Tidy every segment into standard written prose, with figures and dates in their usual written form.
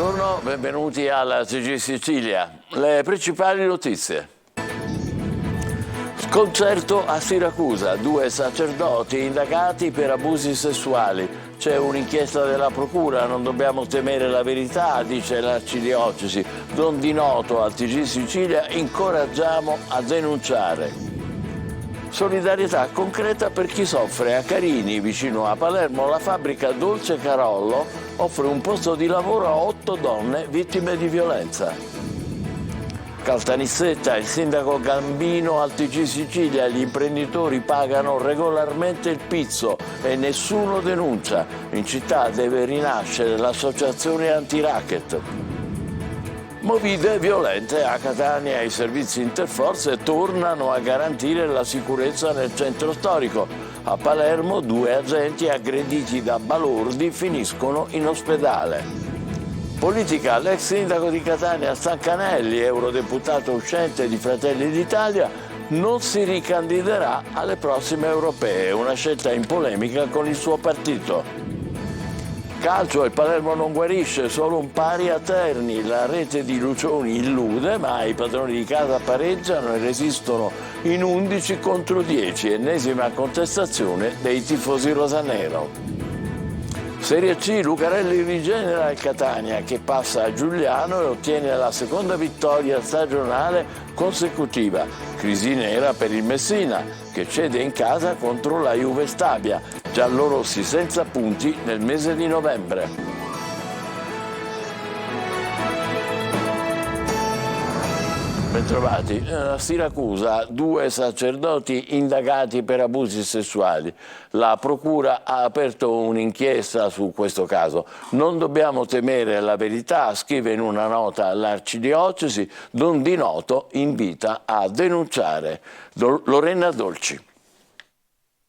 Buongiorno, benvenuti alla TG Sicilia. Le principali notizie. Sconcerto a Siracusa, 2 sacerdoti indagati per abusi sessuali. C'è un'inchiesta della procura, non dobbiamo temere la verità, dice l'arcidiocesi. Don Di Noto al TG Sicilia, incoraggiamo a denunciare. Solidarietà concreta per chi soffre. A Carini, vicino a Palermo, la fabbrica Dolce Carollo offre un posto di lavoro a 8 donne vittime di violenza. Caltanissetta, il sindaco Gambino al TG Sicilia, gli imprenditori pagano regolarmente il pizzo e nessuno denuncia. In città deve rinascere l'associazione anti-racket. Movide violente a Catania, i servizi interforze tornano a garantire la sicurezza nel centro storico. A Palermo 2 agenti aggrediti da balordi finiscono in ospedale. Politica, l'ex sindaco di Catania Stancanelli, eurodeputato uscente di Fratelli d'Italia, non si ricandiderà alle prossime europee, una scelta in polemica con il suo partito. Calcio, il Palermo non guarisce, solo un pari a Terni, la rete di Lucioni illude, ma i padroni di casa pareggiano e resistono in 11 contro 10, ennesima contestazione dei tifosi rosanero. Serie C, Lucarelli rigenera il Catania che passa a Giuliano e ottiene la seconda vittoria stagionale consecutiva. Crisi nera per il Messina che cede in casa contro la Juve Stabia, giallorossi senza punti nel mese di novembre. Bentrovati. A Siracusa 2 sacerdoti indagati per abusi sessuali. La procura ha aperto un'inchiesta su questo caso. Non dobbiamo temere la verità, scrive in una nota l'arcidiocesi. Don Di Noto invita a denunciare. Lorena Dolci.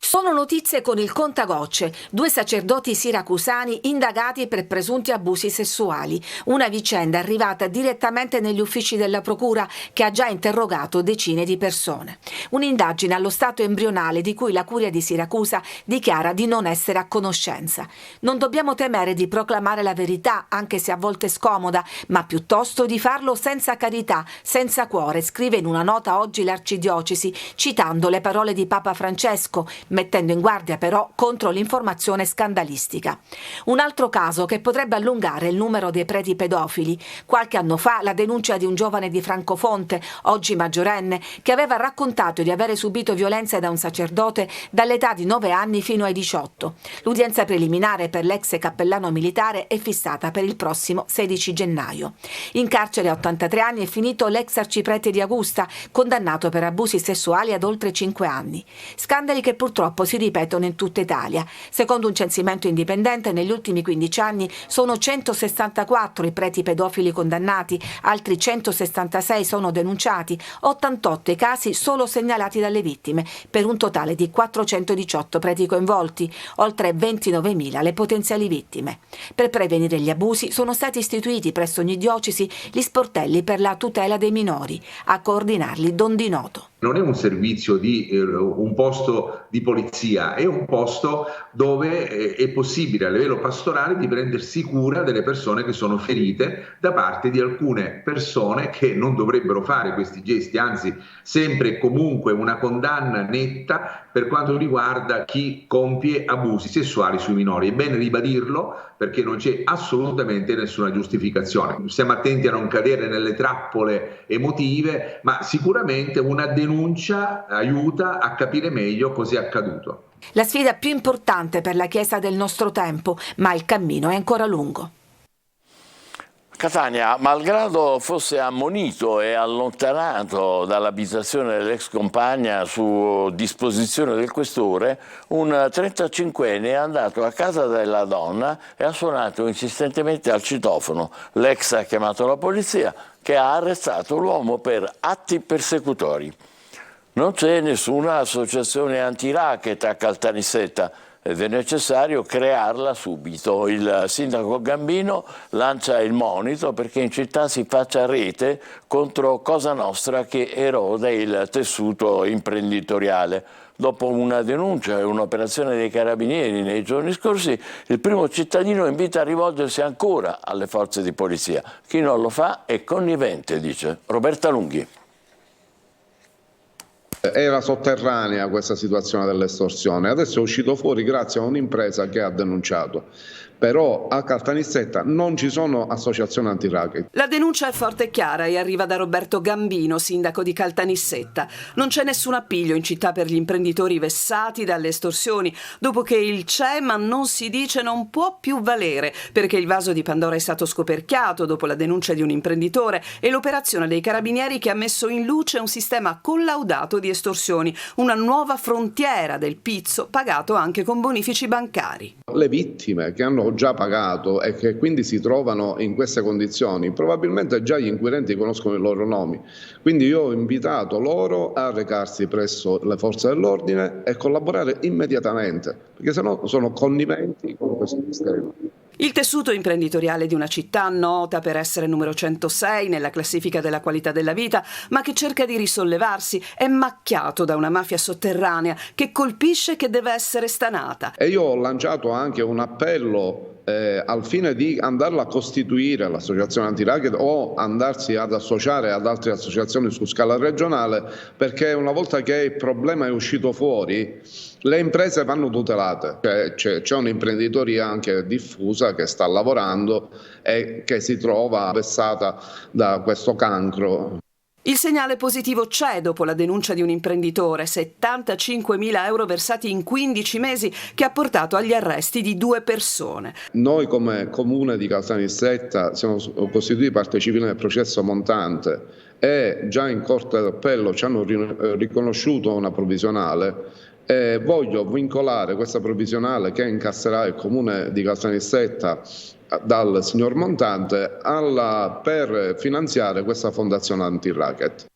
Sono notizie con il contagocce. 2 sacerdoti siracusani indagati per presunti abusi sessuali. Una vicenda arrivata direttamente negli uffici della procura che ha già interrogato decine di persone. Un'indagine allo stato embrionale di cui la curia di Siracusa dichiara di non essere a conoscenza. Non dobbiamo temere di proclamare la verità, anche se a volte scomoda, ma piuttosto di farlo senza carità, senza cuore, scrive in una nota oggi l'arcidiocesi, citando le parole di Papa Francesco, mettendo in guardia però contro l'informazione scandalistica. Un altro caso che potrebbe allungare il numero dei preti pedofili. Qualche anno fa la denuncia di un giovane di Francofonte, oggi maggiorenne, che aveva raccontato di avere subito violenze da un sacerdote dall'età di 9 anni fino ai 18. L'udienza preliminare per l'ex cappellano militare è fissata per il prossimo 16 gennaio. In carcere a 83 anni è finito l'ex arciprete di Augusta, condannato per abusi sessuali ad oltre 5 anni. Scandali che purtroppo si ripetono in tutta Italia. Secondo un censimento indipendente, negli ultimi 15 anni sono 164 i preti pedofili condannati, altri 166 sono denunciati, 88 i casi solo segnalati dalle vittime, per un totale di 418 preti coinvolti, oltre 29.000 le potenziali vittime. Per prevenire gli abusi sono stati istituiti presso ogni diocesi gli sportelli per la tutela dei minori. A coordinarli Don Di Noto. Non è un servizio di un posto di polizia, è un posto dove è possibile a livello pastorale di prendersi cura delle persone che sono ferite da parte di alcune persone che non dovrebbero fare questi gesti, anzi sempre e comunque una condanna netta per quanto riguarda chi compie abusi sessuali sui minori. È bene ribadirlo perché non c'è assolutamente nessuna giustificazione. Stiamo attenti a non cadere nelle trappole emotive, ma sicuramente una denuncia aiuta a capire meglio cos'è accaduto. La sfida più importante per la Chiesa del nostro tempo, ma il cammino è ancora lungo. Catania, malgrado fosse ammonito e allontanato dall'abitazione dell'ex compagna su disposizione del questore, un 35enne è andato a casa della donna e ha suonato insistentemente al citofono. L'ex ha chiamato la polizia che ha arrestato l'uomo per atti persecutori. Non c'è nessuna associazione anti-racket a Caltanissetta ed è necessario crearla subito. Il sindaco Gambino lancia il monito perché in città si faccia rete contro Cosa Nostra che erode il tessuto imprenditoriale. Dopo una denuncia e un'operazione dei carabinieri nei giorni scorsi, il primo cittadino invita a rivolgersi ancora alle forze di polizia. Chi non lo fa è connivente, dice Roberta Lunghi. Era sotterranea questa situazione dell'estorsione, adesso è uscito fuori grazie a un'impresa che ha denunciato. Però a Caltanissetta non ci sono associazioni antiracket. La denuncia è forte e chiara e arriva da Roberto Gambino, sindaco di Caltanissetta. Non c'è nessun appiglio in città per gli imprenditori vessati dalle estorsioni, dopo che il c'è ma non si dice non può più valere, perché il vaso di Pandora è stato scoperchiato dopo la denuncia di un imprenditore e l'operazione dei carabinieri che ha messo in luce un sistema collaudato di estorsioni, una nuova frontiera del pizzo pagato anche con bonifici bancari. Le vittime che hanno già pagato e che quindi si trovano in queste condizioni, probabilmente già gli inquirenti conoscono i loro nomi. Quindi io ho invitato loro a recarsi presso le forze dell'ordine e collaborare immediatamente, perché sennò sono conniventi con questo sistema. Il tessuto imprenditoriale di una città nota per essere numero 106 nella classifica della qualità della vita, ma che cerca di risollevarsi, è macchiato da una mafia sotterranea che colpisce e che deve essere stanata. E io ho lanciato anche un appello al fine di andarla a costituire l'associazione antiracket o andarsi ad associare ad altre associazioni su scala regionale, perché una volta che il problema è uscito fuori le imprese vanno tutelate. C'è un'imprenditoria anche diffusa che sta lavorando e che si trova vessata da questo cancro. Il segnale positivo c'è dopo la denuncia di un imprenditore, 75.000 euro versati in 15 mesi, che ha portato agli arresti di 2 persone. Noi come comune di Caltanissetta siamo costituiti parte civile nel processo montante e già in Corte d'Appello ci hanno riconosciuto una provvisionale. Voglio vincolare questa provvisionale che incasserà il comune di Caltanissetta dal signor Montante per finanziare questa fondazione antiracket.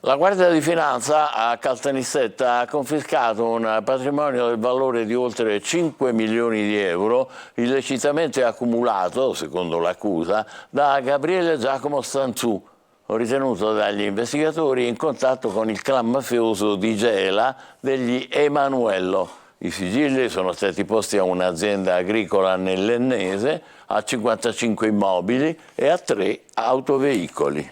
La Guardia di Finanza a Caltanissetta ha confiscato un patrimonio del valore di oltre 5 milioni di euro illecitamente accumulato, secondo l'accusa, da Gabriele Giacomo Stanzù, ritenuto dagli investigatori in contatto con il clan mafioso di Gela degli Emanuello. I sigilli sono stati posti a un'azienda agricola nell'Ennese, a 55 immobili e a 3 autoveicoli.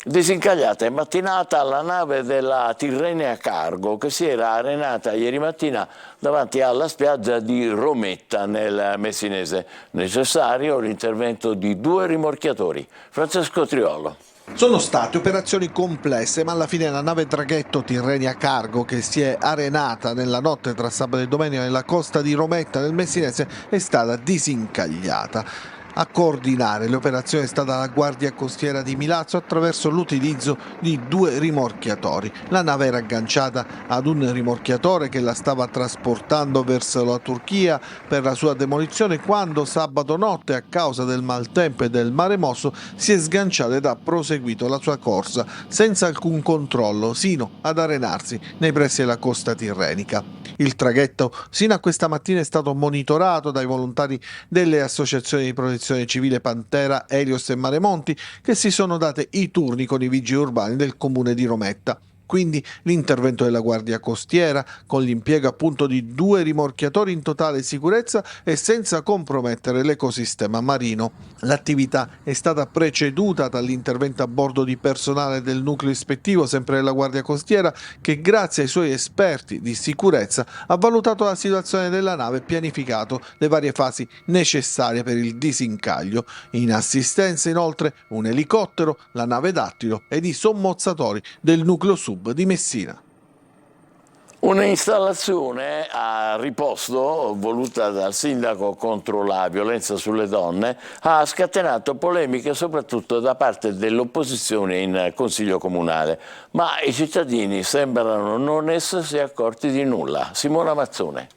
Disincagliata in mattinata la nave della Tirrenia Cargo che si era arenata ieri mattina davanti alla spiaggia di Rometta nel Messinese. Necessario l'intervento di 2 rimorchiatori. Francesco Triolo. Sono state operazioni complesse, ma alla fine la nave traghetto Tirrenia Cargo, che si è arenata nella notte tra sabato e domenica nella costa di Rometta nel Messinese, è stata disincagliata. A coordinare le operazioni è stata la Guardia Costiera di Milazzo attraverso l'utilizzo di 2 rimorchiatori. La nave era agganciata ad un rimorchiatore che la stava trasportando verso la Turchia per la sua demolizione quando sabato notte, a causa del maltempo e del mare mosso, si è sganciata ed ha proseguito la sua corsa senza alcun controllo sino ad arenarsi nei pressi della costa tirrenica. Il traghetto sino a questa mattina è stato monitorato dai volontari delle associazioni di protezione civile Pantera, Elios e Maremonti, che si sono date i turni con i vigili urbani del comune di Rometta. Quindi l'intervento della Guardia Costiera con l'impiego appunto di 2 rimorchiatori in totale sicurezza e senza compromettere l'ecosistema marino. L'attività è stata preceduta dall'intervento a bordo di personale del nucleo ispettivo, sempre della Guardia Costiera, che grazie ai suoi esperti di sicurezza ha valutato la situazione della nave e pianificato le varie fasi necessarie per il disincaglio. In assistenza inoltre un elicottero, la nave Dattilo ed i sommozzatori del nucleo sub di Messina. Un'installazione a riposto voluta dal sindaco contro la violenza sulle donne ha scatenato polemiche soprattutto da parte dell'opposizione in Consiglio Comunale, ma i cittadini sembrano non essersi accorti di nulla. Simona Mazzone.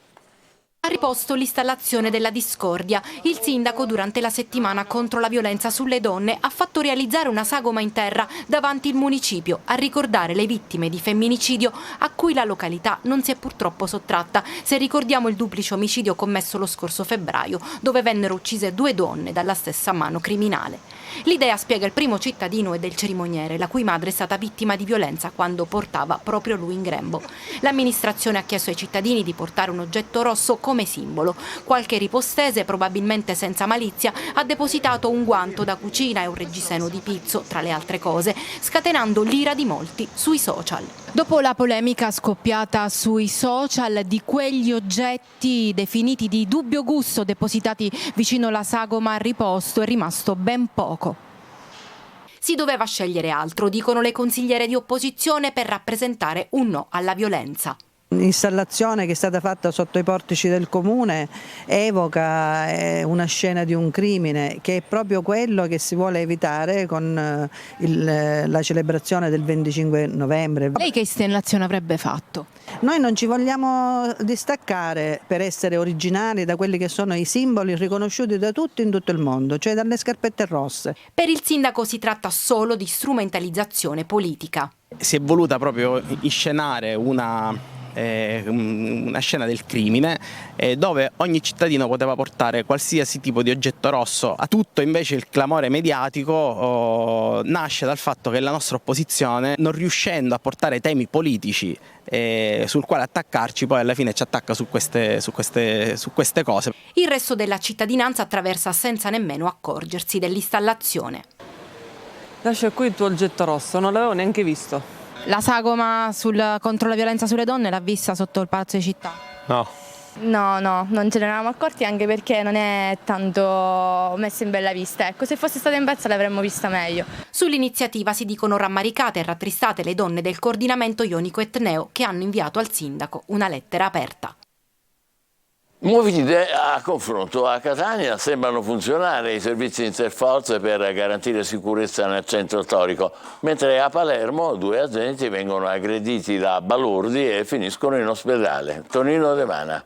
Ha riposto l'installazione della discordia. Il sindaco durante la settimana contro la violenza sulle donne ha fatto realizzare una sagoma in terra davanti il municipio a ricordare le vittime di femminicidio a cui la località non si è purtroppo sottratta, se ricordiamo il duplice omicidio commesso lo scorso febbraio, dove vennero uccise 2 donne dalla stessa mano criminale. L'idea, spiega il primo cittadino, è del cerimoniere, la cui madre è stata vittima di violenza quando portava proprio lui in grembo. L'amministrazione ha chiesto ai cittadini di portare un oggetto rosso come simbolo. Qualche ripostese, probabilmente senza malizia, ha depositato un guanto da cucina e un reggiseno di pizzo, tra le altre cose, scatenando l'ira di molti sui social. Dopo la polemica scoppiata sui social di quegli oggetti definiti di dubbio gusto depositati vicino alla sagoma a riposto, è rimasto ben poco. Si doveva scegliere altro, dicono le consigliere di opposizione, per rappresentare un no alla violenza. L'installazione che è stata fatta sotto i portici del comune evoca una scena di un crimine, che è proprio quello che si vuole evitare con la celebrazione del 25 novembre. Lei che installazione avrebbe fatto? Noi non ci vogliamo distaccare per essere originali da quelli che sono i simboli riconosciuti da tutti in tutto il mondo, cioè dalle scarpette rosse. Per il sindaco si tratta solo di strumentalizzazione politica. Si è voluta proprio inscenare una scena del crimine dove ogni cittadino poteva portare qualsiasi tipo di oggetto rosso. A tutto invece il clamore mediatico nasce dal fatto che la nostra opposizione, non riuscendo a portare temi politici sul quale attaccarci, poi alla fine ci attacca su queste cose. Il resto della cittadinanza attraversa senza nemmeno accorgersi dell'installazione. Lascia qui il tuo oggetto rosso, non l'avevo neanche visto. La sagoma contro la violenza sulle donne l'ha vista sotto il Palazzo di Città? No. No, non ce ne eravamo accorti, anche perché non è tanto messa in bella vista. Ecco, se fosse stata in pezza l'avremmo vista meglio. Sull'iniziativa si dicono rammaricate e rattristate le donne del coordinamento Ionico Etneo, che hanno inviato al sindaco una lettera aperta. Nuove idee a confronto. A Catania sembrano funzionare i servizi interforze per garantire sicurezza nel centro storico, mentre a Palermo 2 agenti vengono aggrediti da balordi e finiscono in ospedale. Tonino De Mana.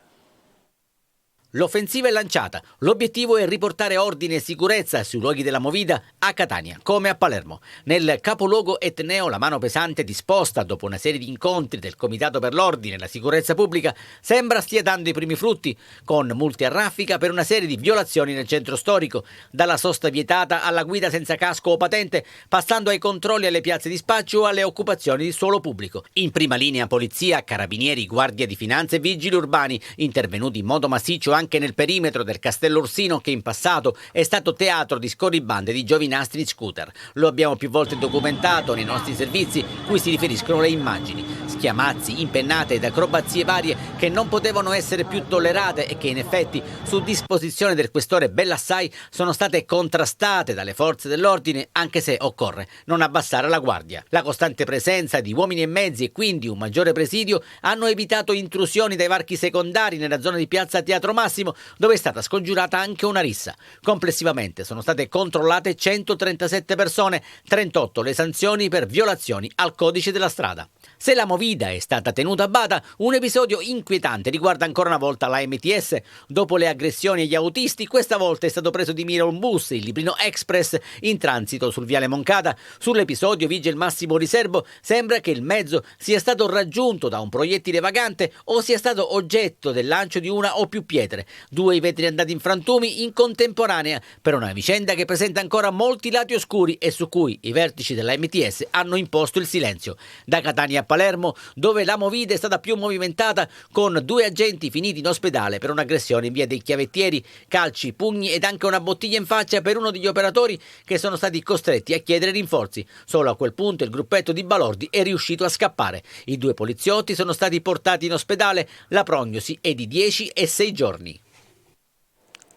L'offensiva è lanciata, l'obiettivo è riportare ordine e sicurezza sui luoghi della movida a Catania, come a Palermo. Nel capoluogo etneo la mano pesante disposta dopo una serie di incontri del Comitato per l'Ordine e la Sicurezza Pubblica sembra stia dando i primi frutti, con multi a raffica per una serie di violazioni nel centro storico, dalla sosta vietata alla guida senza casco o patente, passando ai controlli alle piazze di spaccio o alle occupazioni di suolo pubblico. In prima linea polizia, carabinieri, guardia di finanza e vigili urbani, intervenuti in modo massiccio anche nel perimetro del Castello Orsino, che in passato è stato teatro di scorribande di giovinastri scooter. Lo abbiamo più volte documentato nei nostri servizi, cui si riferiscono le immagini. Schiamazzi, impennate ed acrobazie varie che non potevano essere più tollerate e che in effetti, su disposizione del questore Bellassai, sono state contrastate dalle forze dell'ordine, anche se occorre non abbassare la guardia. La costante presenza di uomini e mezzi e quindi un maggiore presidio hanno evitato intrusioni dai varchi secondari nella zona di piazza Teatro Massimo, dove è stata scongiurata anche una rissa. Complessivamente sono state controllate 137 persone, 38 le sanzioni per violazioni al codice della strada. Se la movida è stata tenuta a bada, un episodio inquietante riguarda ancora una volta la MTS. Dopo le aggressioni agli autisti, questa volta è stato preso di mira un bus, il Librino Express, in transito sul viale Moncada. Sull'episodio vige il massimo riservo. Sembra che il mezzo sia stato raggiunto da un proiettile vagante o sia stato oggetto del lancio di una o più pietre. 2 i vetri andati in frantumi in contemporanea, per una vicenda che presenta ancora molti lati oscuri e su cui i vertici della MTS hanno imposto il silenzio. Da Catania a Palermo, dove la movida è stata più movimentata, con 2 agenti finiti in ospedale per un'aggressione in via dei Chiavettieri, calci, pugni ed anche una bottiglia in faccia per uno degli operatori, che sono stati costretti a chiedere rinforzi. Solo a quel punto il gruppetto di balordi è riuscito a scappare. I 2 poliziotti sono stati portati in ospedale. La prognosi è di 10 e 6 giorni.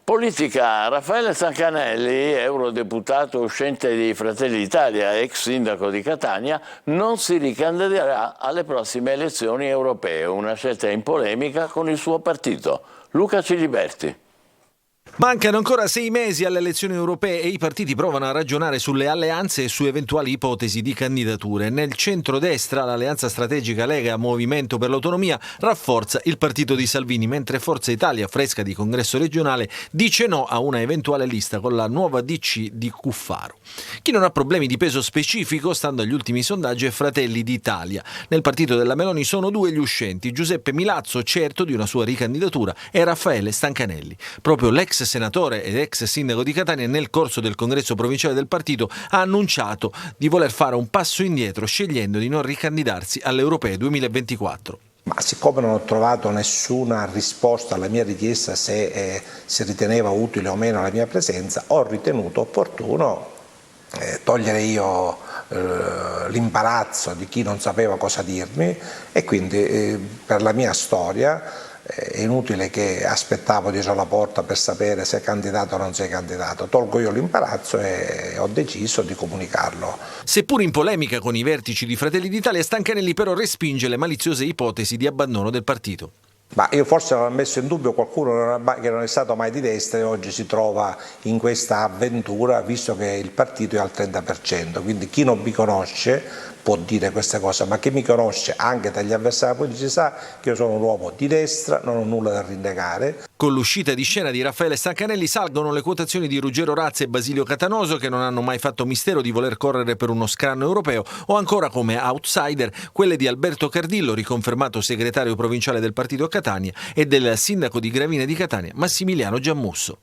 Politica. Raffaele Zancanelli, eurodeputato uscente di Fratelli d'Italia, ex sindaco di Catania, non si ricandiderà alle prossime elezioni europee, una scelta in polemica con il suo partito. Luca Ciliberti. Mancano ancora 6 mesi alle elezioni europee e i partiti provano a ragionare sulle alleanze e su eventuali ipotesi di candidature. Nel centrodestra l'alleanza strategica Lega Movimento per l'Autonomia rafforza il partito di Salvini, mentre Forza Italia, fresca di congresso regionale, dice no a una eventuale lista con la nuova DC di Cuffaro. Chi non ha problemi di peso specifico, stando agli ultimi sondaggi, è Fratelli d'Italia. Nel partito della Meloni sono 2 gli uscenti: Giuseppe Milazzo, certo di una sua ricandidatura, e Raffaele Stancanelli. Proprio l'ex senatore ed ex sindaco di Catania, nel corso del congresso provinciale del partito, ha annunciato di voler fare un passo indietro, scegliendo di non ricandidarsi alle europee 2024. Ma siccome non ho trovato nessuna risposta alla mia richiesta se si riteneva utile o meno la mia presenza, ho ritenuto opportuno togliere io l'imbarazzo di chi non sapeva cosa dirmi, e quindi per la mia storia è inutile che aspettavo dietro la porta per sapere se è candidato o non sei candidato. Tolgo io l'imbarazzo e ho deciso di comunicarlo. Seppur in polemica con i vertici di Fratelli d'Italia, Stancanelli però respinge le maliziose ipotesi di abbandono del partito. Ma io forse non ho messo in dubbio qualcuno che non è stato mai di destra e oggi si trova in questa avventura, visto che il partito è al 30%, quindi chi non mi conosce può dire queste cose, ma chi mi conosce anche dagli avversari politici sa che io sono un uomo di destra, non ho nulla da rinnegare. Con l'uscita di scena di Raffaele Stancanelli salgono le quotazioni di Ruggero Razza e Basilio Catanoso, che non hanno mai fatto mistero di voler correre per uno scranno europeo, o ancora come outsider quelle di Alberto Cardillo, riconfermato segretario provinciale del partito a Catania, e del sindaco di Gravina di Catania, Massimiliano Giammusso.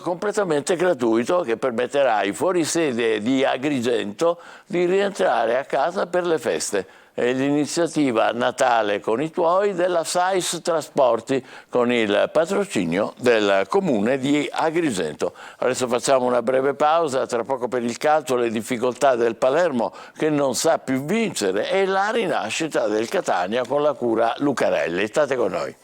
Completamente gratuito, che permetterà ai fuorisede di Agrigento di rientrare a casa per le feste. È l'iniziativa Natale con i tuoi della SAIS Trasporti, con il patrocinio del comune di Agrigento. Adesso facciamo una breve pausa, tra poco per il calcio le difficoltà del Palermo che non sa più vincere e la rinascita del Catania con la cura Lucarelli. State con noi.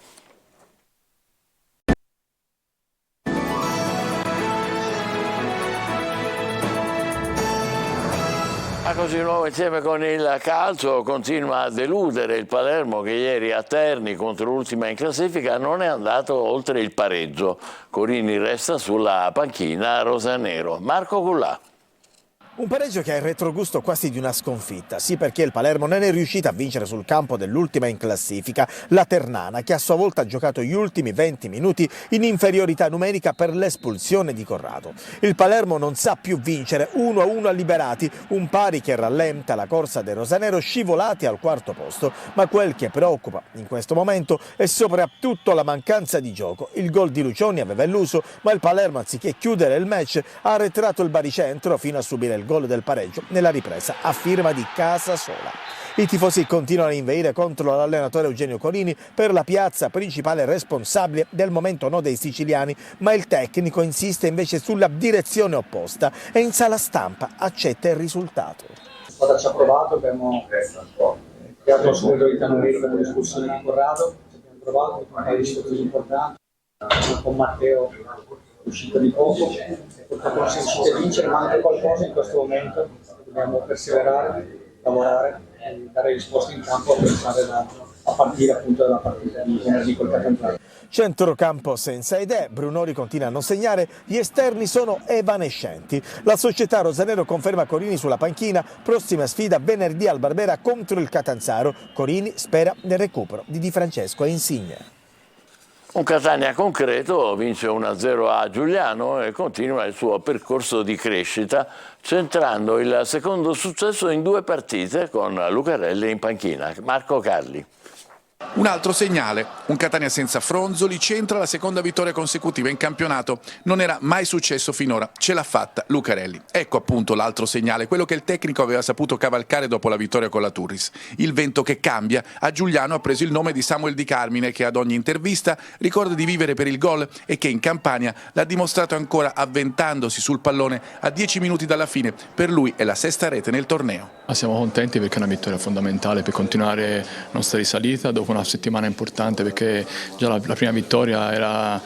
Così di nuovo insieme con il calcio. Continua a deludere il Palermo, che ieri a Terni, contro l'ultima in classifica, non è andato oltre il pareggio. Corini resta sulla panchina rosanero. Marco Cullà. Un pareggio che ha il retrogusto quasi di una sconfitta, sì, perché il Palermo non è riuscito a vincere sul campo dell'ultima in classifica, la Ternana, che a sua volta ha giocato gli ultimi 20 minuti in inferiorità numerica per l'espulsione di Corrado. Il Palermo non sa più vincere, 1-1 a liberati, un pari che rallenta la corsa dei rosanero, scivolati al quarto posto, ma quel che preoccupa in questo momento è soprattutto la mancanza di gioco. Il gol di Lucioni aveva illuso, ma il Palermo, anziché chiudere il match, ha arretrato il baricentro fino a subire il gol del pareggio nella ripresa a firma di Casasola. I tifosi continuano a inveire contro l'allenatore Eugenio Corini per la piazza principale responsabile del momento no dei siciliani, ma il tecnico insiste invece sulla direzione opposta e in sala stampa accetta il risultato. La squadra ci ha provato, abbiamo creato superiorità numerica con l'espulsione di Corrado, abbiamo provato con dei risultati importanti, con Matteo uscito di poco, purtroppo non si è riusciti a vincere, ma anche qualcosa in questo momento. Dobbiamo perseverare, lavorare e dare risposte in campo a pensare a partire appunto dalla partita di venerdì col Catanzaro. Centrocampo senza idee, Brunori continua a non segnare, gli esterni sono evanescenti. La società rosanero conferma Corini sulla panchina, prossima sfida venerdì al Barbera contro il Catanzaro. Corini spera nel recupero di Di Francesco e Insigne. Un Catania concreto vince 1-0 a Giuliano e continua il suo percorso di crescita, centrando il secondo successo in 2 partite con Lucarelli in panchina. Marco Carli. Un altro segnale, un Catania senza Fronzoli centra la seconda vittoria consecutiva in campionato, non era mai successo finora, ce l'ha fatta Lucarelli. Ecco appunto l'altro segnale, quello che il tecnico aveva saputo cavalcare dopo la vittoria con la Turris. Il vento che cambia, a Giuliano ha preso il nome di Samuel Di Carmine, che ad ogni intervista ricorda di vivere per il gol e che in Campania l'ha dimostrato ancora avventandosi sul pallone a 10 minuti dalla fine. Per lui è la 6ª rete nel torneo. Siamo contenti perché è una vittoria fondamentale per continuare la nostra risalita dopo una settimana importante, perché già la prima vittoria era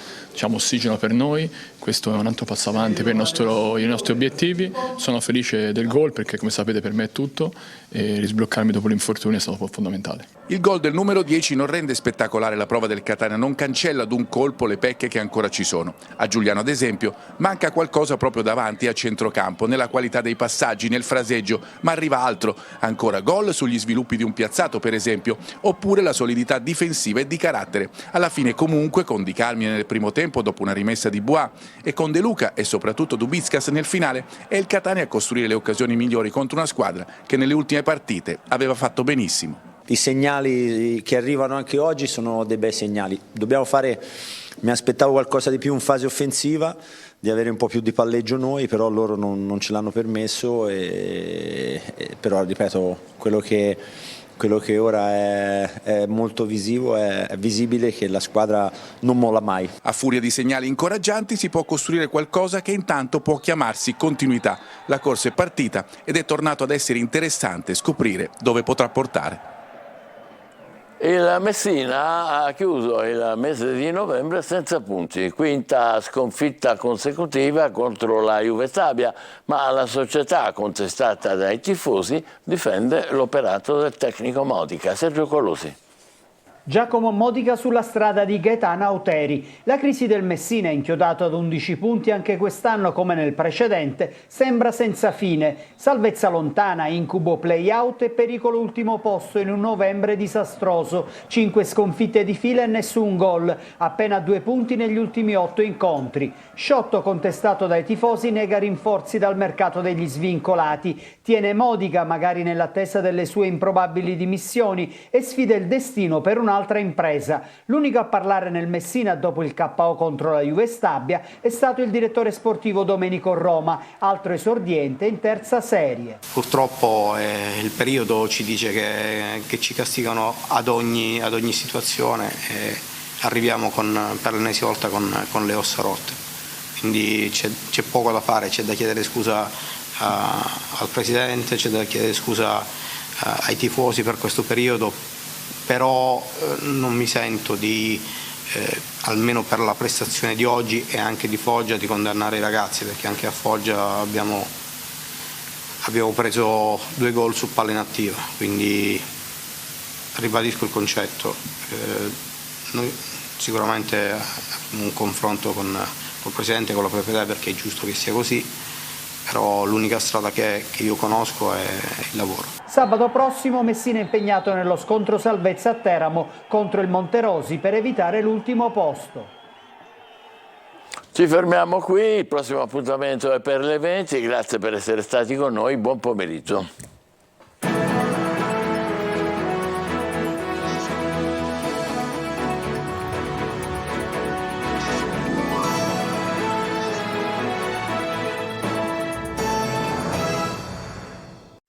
ossigeno per noi, questo è un altro passo avanti per i nostri obiettivi. Sono felice del gol perché, come sapete, per me è tutto e risbloccarmi dopo l'infortunio è stato fondamentale. Il gol del numero 10 non rende spettacolare la prova del Catania, non cancella d'un colpo le pecche che ancora ci sono. A Giuliano, ad esempio, manca qualcosa proprio davanti a centrocampo, nella qualità dei passaggi, nel fraseggio, ma arriva altro. Ancora gol sugli sviluppi di un piazzato, per esempio, oppure la solidità difensiva e di carattere. Alla fine, comunque, con Di Carmine nel primo tempo dopo una rimessa di Bois e con De Luca e soprattutto Dubickas nel finale, è il Catania a costruire le occasioni migliori contro una squadra che nelle ultime partite aveva fatto benissimo. I segnali che arrivano anche oggi sono dei bei segnali. Mi aspettavo qualcosa di più in fase offensiva, di avere un po' più di palleggio noi, però loro non ce l'hanno permesso, però ripeto, quello che ora è molto visivo, è visibile che la squadra non molla mai. A furia di segnali incoraggianti si può costruire qualcosa che intanto può chiamarsi continuità. La corsa è partita ed è tornato ad essere interessante scoprire dove potrà portare. Il Messina ha chiuso il mese di novembre senza punti, quinta sconfitta consecutiva contro la Juve Stabia, ma la società, contestata dai tifosi, difende l'operato del tecnico Modica. Sergio Colosi. Giacomo Modica sulla strada di Gaetano Auteri. La crisi del Messina, inchiodato ad 11 punti anche quest'anno come nel precedente, sembra senza fine. Salvezza lontana, incubo play-out e pericolo ultimo posto in un novembre disastroso. 5 sconfitte di fila e nessun gol, appena 2 punti negli ultimi 8 incontri. Sciotto, contestato dai tifosi, nega rinforzi dal mercato degli svincolati. Tiene Modica, magari nell'attesa delle sue improbabili dimissioni, e sfida il destino per un'altra impresa. L'unico a parlare nel Messina dopo il KO contro la Juve Stabia è stato il direttore sportivo Domenico Roma, altro esordiente in terza serie. Purtroppo il periodo ci dice che ci castigano ad ogni situazione e arriviamo per l'ennesima volta con le ossa rotte. Quindi c'è poco da fare, c'è da chiedere scusa al presidente, c'è da chiedere scusa ai tifosi per questo periodo, però non mi sento almeno per la prestazione di oggi e anche di Foggia, di condannare i ragazzi, perché anche a Foggia abbiamo preso 2 gol su palla inattiva, quindi ribadisco il concetto. Noi sicuramente abbiamo un confronto con il presidente, con la proprietà, perché è giusto che sia così, però l'unica strada che io conosco è il lavoro. Sabato prossimo Messina è impegnato nello scontro salvezza a Teramo contro il Monterosi per evitare l'ultimo posto. Ci fermiamo qui, il prossimo appuntamento è per le 20, grazie per essere stati con noi, buon pomeriggio.